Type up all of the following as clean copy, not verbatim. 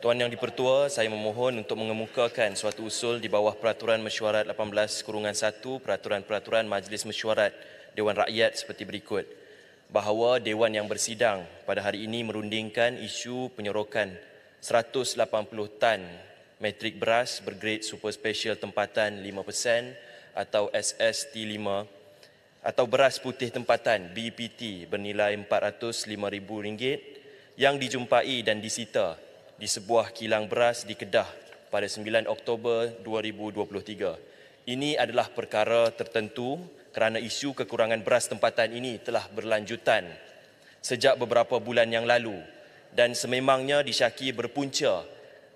Tuan Yang di-Pertua, saya memohon untuk mengemukakan suatu usul di bawah Peraturan Mesyuarat 18/1 Peraturan-Peraturan Majlis Mesyuarat Dewan Rakyat seperti berikut. Bahawa Dewan yang bersidang pada hari ini merundingkan isu penyorokan 180 tan metrik beras bergrade super special tempatan 5% atau SST5 atau beras putih tempatan BPT bernilai RM405,000 yang dijumpai dan disita di sebuah kilang beras di Kedah pada 9 Oktober 2023. Ini adalah perkara tertentu kerana isu kekurangan beras tempatan ini telah berlanjutan sejak beberapa bulan yang lalu dan sememangnya disyaki berpunca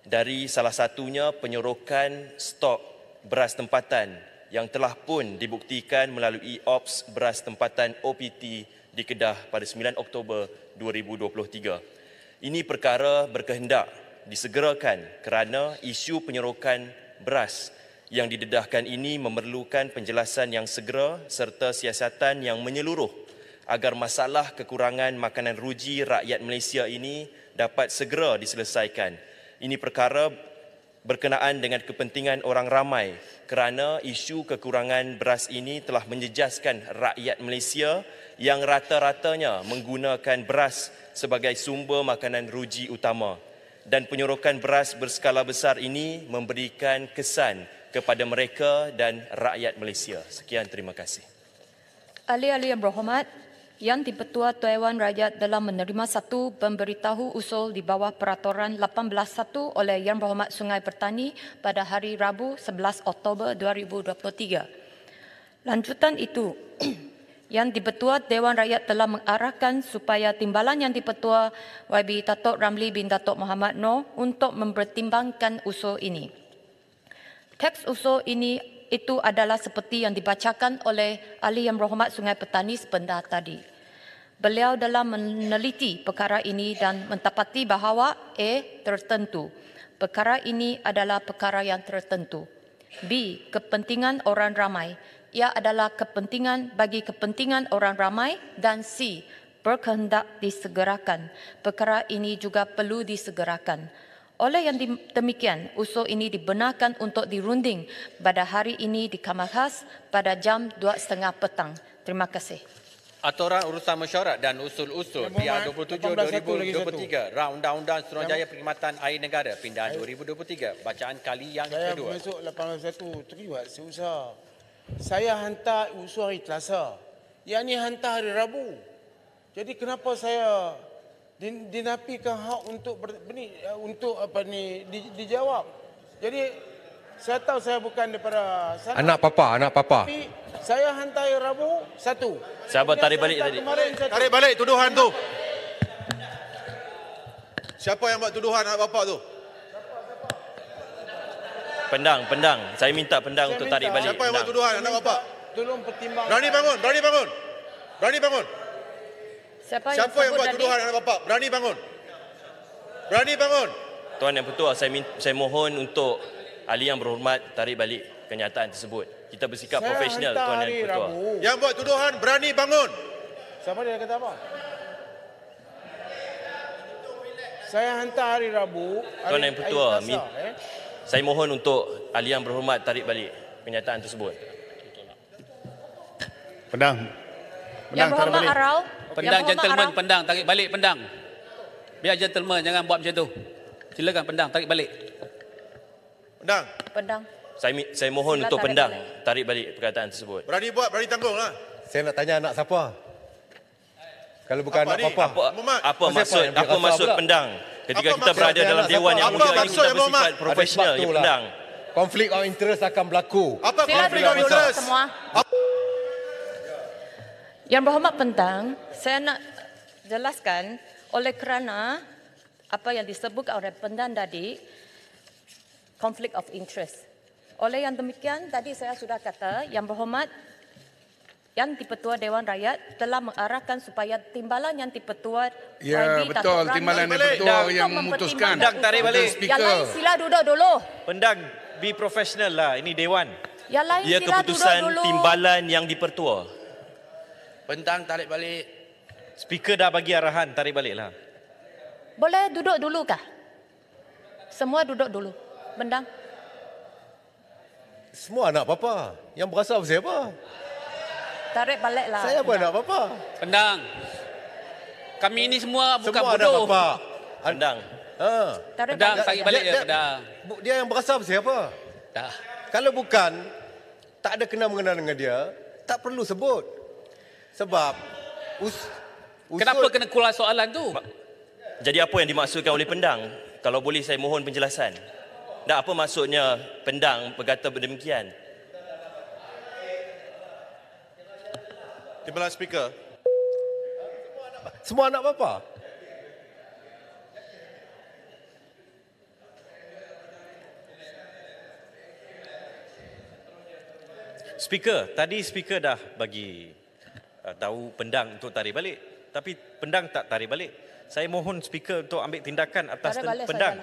dari salah satunya penyorokan stok beras tempatan yang telah pun dibuktikan melalui Ops Beras Tempatan OPT di Kedah pada 9 Oktober 2023. Ini perkara berkehendak disegerakan kerana isu penyorokan beras yang didedahkan ini memerlukan penjelasan yang segera serta siasatan yang menyeluruh agar masalah kekurangan makanan ruji rakyat Malaysia ini dapat segera diselesaikan. Ini perkara berkenaan dengan kepentingan orang ramai kerana isu kekurangan beras ini telah menjejaskan rakyat Malaysia yang rata-ratanya menggunakan beras sebagai sumber makanan ruji utama. Dan penyorokan beras berskala besar ini memberikan kesan kepada mereka dan rakyat Malaysia. Sekian, terima kasih. Ahli-ahli yang berhormat, Yang di-Pertua Dewan Rakyat dalam menerima satu pemberitahu usul di bawah Peraturan 18/1 oleh Yang Berhormat Sungai Petani pada hari Rabu 11 Oktober 2023. Lanjutan itu, Yang di-Pertua Dewan Rakyat telah mengarahkan supaya Timbalan Yang di-Pertua YB Datuk Ramli bin Datuk Muhammad Noor untuk mempertimbangkan usul ini. Teks usul ini itu adalah seperti yang dibacakan oleh Ahli Yang Berhormat Sungai Petani sebentar tadi. Beliau dalam meneliti perkara ini dan mendapati bahawa tertentu. Perkara ini adalah perkara yang tertentu. B. Kepentingan orang ramai. Ia adalah kepentingan bagi kepentingan orang ramai. Dan C. Berkehendak disegerakan. Perkara ini juga perlu disegerakan. Oleh yang demikian, usul ini dibenarkan untuk dirunding pada hari ini di Kamar Khas pada jam 2.30 petang. Terima kasih. Aturan Urusan Mesyuarat dan Usul-Usul PR 27/2023 Raun Undang-Undang Suruhanjaya Perkhidmatan Air Negara Pindahan 2023. Bacaan kali yang kedua. Saya masuk 18/1 terlibat seusaha. Saya hantar usul hari Selasa. Yang ni hantar hari Rabu. Jadi kenapa saya dinafikan hak untuk dijawab. Jadi saya tahu saya bukan daripada sana. Anak papa. Tapi saya hantar hari Rabu satu. Sahabat tarik balik tadi. Tarik balik tuduhan tu. Siapa yang buat tuduhan anak bapa tu? Pendang. Saya minta pendang untuk tarik balik. Siapa yang buat tuduhan anak bapa? Tolong pertimbangkan. Berani bangun. Siapa yang buat tuduhan anak bapa? Berani bangun. Tuan Yang Pertua, saya mohon untuk ahli yang berhormat tarik balik kenyataan tersebut. Kita bersikap profesional, Tuan Yang Pertua. Yang buat tuduhan berani bangun. Siapa dia kata apa? Saya hantar hari Rabu. Tuan Yang Pertua, saya mohon untuk ahli yang berhormat tarik balik kenyataan tersebut. Pendang. Yang Berhormat Arau. Pendang gentleman, pendang, tarik balik pendang. Biar gentleman, jangan buat macam tu. Silakan pendang, tarik balik. Pendang. Saya mohon untuk pendang tarik balik perkataan tersebut. Berani buat, berani tanggung lah. Saya nak tanya anak siapa? Kalau bukan anak papa. Apa maksud pendang? Ketika kita berada dalam dewan yang mulia ini, kita bersifat profesional, ya pendang. Konflik of interest akan berlaku. Apa konflik of interest? Semua. Yang Berhormat Pendang, saya nak jelaskan oleh kerana apa yang disebut oleh Pendang tadi, conflict of interest. Oleh yang demikian, tadi saya sudah kata, Yang Berhormat Yang di-Pertua Dewan Rakyat telah mengarahkan supaya timbalan Yang di-Pertua Ya, betul. Timbalan Yang di-Pertua yang memutuskan. Pendang tarik balik. Yang lain sila duduk dulu. Pendang, be professional lah. Ini dewan. Yang lain Ia sila duduk keputusan dulu. timbalan Yang di-Pertua. Pendang tarik balik. Speaker dah bagi arahan, tarik baliklah. Boleh duduk dulu kah? Semua duduk dulu. Pendang. Semua anak papa. Yang berasal siapa? Tarik baliklah. Saya pun anak papa. Pendang. Kami ini semua bukan Semua anak bodoh. papa. Pendang. Ha. Pendang, tarik balik je Pendang. Dia yang berasal siapa? Dah. Kalau bukan, tak ada kena-mengena dengan dia, tak perlu sebut. Sebab usul, Kenapa kena keluar soalan tu? Jadi apa yang dimaksudkan oleh Pendang? Kalau boleh saya mohon penjelasan. Dan apa maksudnya Pendang berkata demikian? Timbalan Speaker. semua anak papa? Speaker, tadi speaker dah bagi tahu Pendang untuk tarik balik. Tapi Pendang tak tarik balik. Saya mohon speaker untuk ambil tindakan atas Tarik balik Pendang.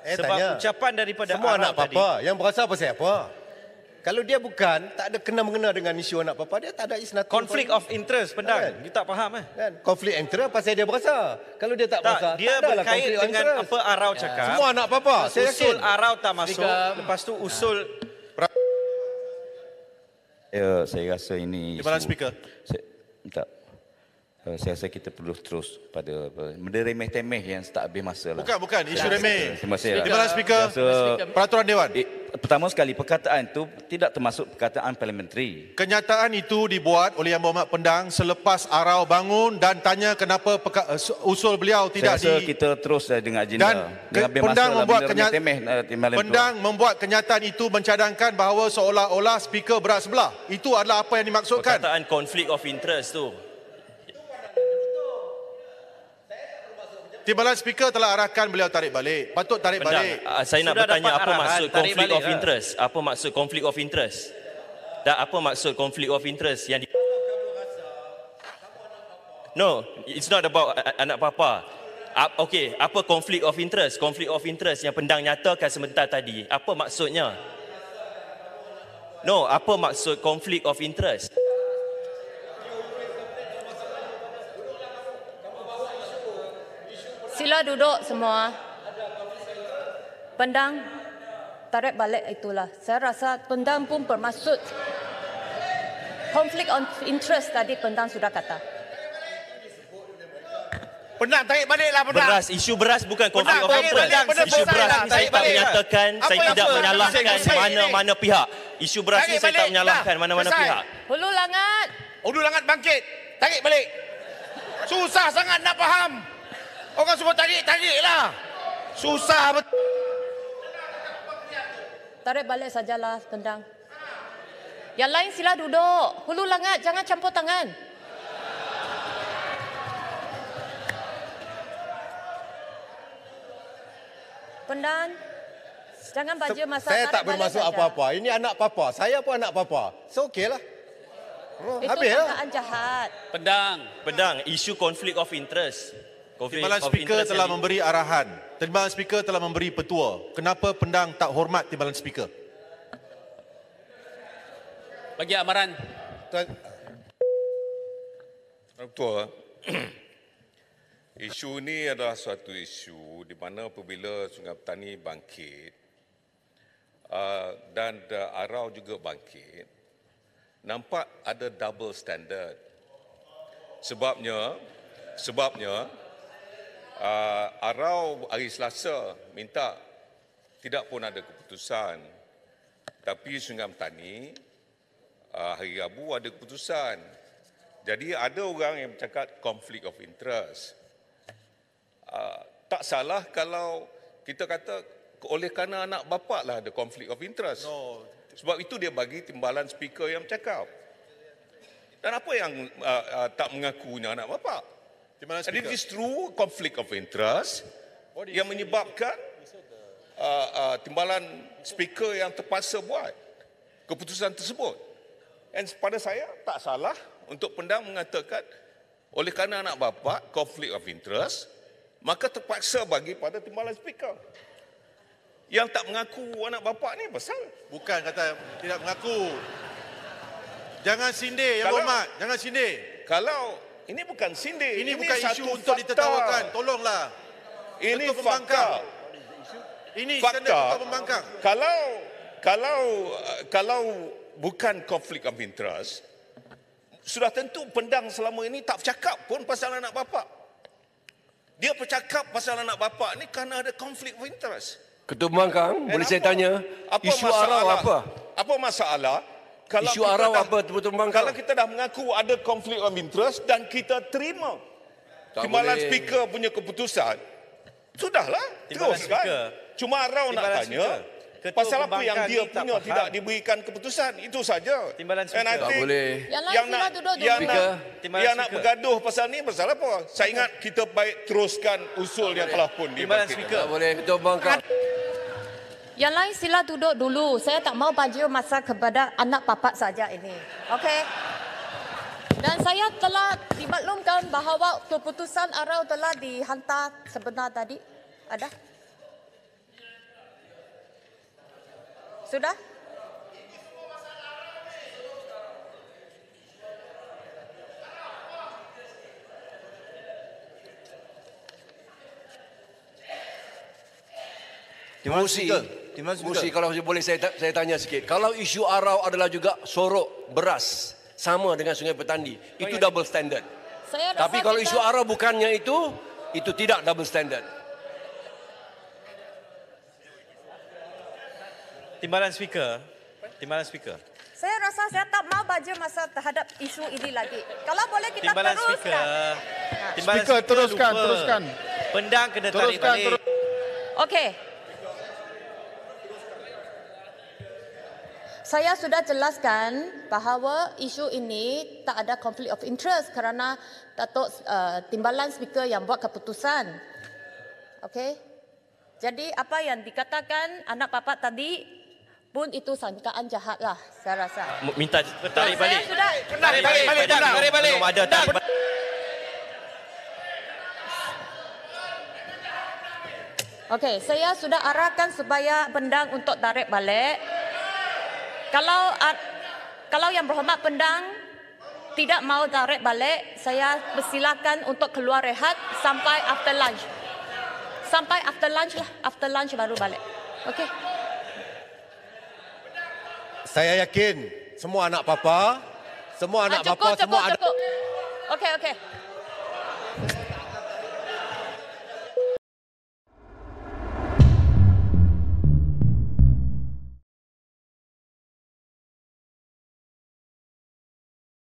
Sebab Sebab ucapan daripada semua Arab anak tadi. papa. Yang berasal apa siapa? Kalau dia bukan, tak ada kena-mengena dengan isu anak papa, dia tak ada isnat. Conflict of interest Pendang. Kan? You tak faham Kan? Konflik interest pasal dia berasal. Kalau dia tak berasal, Tak, dia tak adalah berkait konflik of dengan interest. apa Arau cakap. Semua anak papa, saya Usul yakin. Arau tak masuk. Lepas tu usul Ya, saya rasa ini Timbalan Speaker. Saya rasa kita perlu terus pada benda remeh-temeh yang tak habis masa lah. Bukan, isu remeh. Terima kasih. Timbalan Speaker. Peraturan Dewan. Pertama sekali, perkataan itu tidak termasuk perkataan parliamentary. Kenyataan itu dibuat oleh Yang Berhormat Pendang selepas Arau bangun dan tanya kenapa usul beliau tidak Saya rasa kita terus dengan agenda. Dan Pendang membuat Pendang Pendang membuat kenyataan itu mencadangkan bahawa seolah-olah speaker berat sebelah. Itu adalah apa yang dimaksudkan. Perkataan conflict of interest tu. Timbalan Speaker telah arahkan beliau tarik balik. Patut tarik Pendang, balik. saya nak Sudah bertanya dapat apa arahan, maksud tarik conflict balik of lah. interest? Apa maksud conflict of interest? Dan apa maksud conflict of interest yang No, it's not about anak papa. Okay, apa conflict of interest? Conflict of interest yang Pendang nyatakan sebentar tadi. Apa maksudnya? No, apa maksud conflict of interest? Sila duduk semua. Pendang, tarik balik itulah. Saya rasa Pendang pun bermaksud conflict of interest tadi Pendang sudah kata. Pendang tarik baliklah Pendang. Beras, isu beras bukan konflik of interest. Isu beras ni saya tak menyatakan, saya tidak menyalahkan mana-mana pihak. Isu beras ni saya tak menyalahkan mana-mana pihak. Hulu Langat. Hulu Langat bangkit. Tarik balik. Susah sangat nak faham. Orang semua tarik-tariklah. Susah betul. Tarik balik sajalah Pendang. Yang lain sila duduk. Hulu Langat, jangan campur tangan. Pendang, jangan baca masalah. Saya tak bermaksud apa-apa. Ini anak papa. Saya pun anak papa. So okeylah. Itu sangkaan jahat. Pendang, isu conflict of interest. Timbalan Speaker telah memberi arahan. Timbalan Speaker telah memberi petua. Kenapa Pendang tak hormat Timbalan Speaker? Bagi amaran. Ketua, isu ini adalah suatu isu di mana apabila Sungai Petani bangkit dan Arau juga bangkit, nampak ada double standard. Sebabnya Arau hari Selasa minta tidak pun ada keputusan. Tapi Sungai Petani hari Rabu ada keputusan. Jadi ada orang yang bercakap conflict of interest. Tak salah kalau kita kata oleh kerana anak bapa lah ada conflict of interest. No. Sebab itu dia bagi timbalan speaker yang bercakap. Dan apa yang tak mengakunya anak bapa? Jadi justru conflict of interest yang menyebabkan timbalan speaker yang terpaksa buat keputusan tersebut. Dan pada saya tak salah untuk Pendang mengatakan oleh kerana anak bapa conflict of interest, maka terpaksa bagi pada timbalan speaker. Yang tak mengaku anak bapa ni pasal bukan kata tidak mengaku. Jangan sindir Yang Berhormat, jangan sindir. Kalau ini bukan sindir, ini bukan isu untuk ditertawakan. Tolonglah. Ini fakta. Ini fakta, Ketua Pembangkang. Kalau bukan konflik of interest, sudah tentu pendang selama ini tak bercakap pun pasal anak bapa. Dia bercakap pasal anak bapa ni kerana ada konflik of interest. Ketua Pembangkang, boleh saya tanya, isu masalah? arau apa? Apa masalah? Kalau Isu arau apa, Ketua Pembangkang? Kalau kita dah mengaku ada konflik of interest dan kita terima timbalan speaker punya keputusan, sudahlah, teruskan. Cuma arau nak tanya, pasal apa yang dia punya tidak diberikan keputusan, itu saja. Timbalan speaker. Tak boleh. Yang nak bergaduh pasal ni, pasal apa? Saya ingat kita baik teruskan usul yang telah pun Timbalan speaker. Tak boleh, Ketua Pembangkang. Yang lain sila duduk dulu. Saya tak mau baju masa kepada anak papat saja ini. Okey. Dan saya telah dimaklumkan bahawa keputusan arau telah dihantar sebenar tadi. Ada? Sudah? Musi, kalau boleh saya tanya sikit. Kalau isu arau adalah juga sorok beras sama dengan Sungai Petani, itu double standard. Tapi kalau isu arau bukannya itu tidak double standard. Timbalan speaker. Saya rasa saya tak mau baju masa terhadap isu ini lagi. Kalau boleh kita Timbalan teruskan. Timbalan Speaker, teruskan. Pendang kena tarik balik. Okey. Saya sudah jelaskan bahawa isu ini tak ada conflict of interest kerana Datuk Timbalan Speaker yang buat keputusan. Okey. Jadi apa yang dikatakan anak papat tadi pun itu sangkaan jahat lah, saya rasa. Minta tarik balik. Tarik balik. Belum ada tarik balik. Okey, saya sudah arahkan supaya pendang untuk tarik balik. Kalau yang berhormat pendang tidak mau tarik balik, saya persilakan untuk keluar rehat sampai after lunch. Sampai after lunch lah, after lunch baru balik. Okey. Saya yakin semua anak papa, semua anak bapa, semua ada. Okey.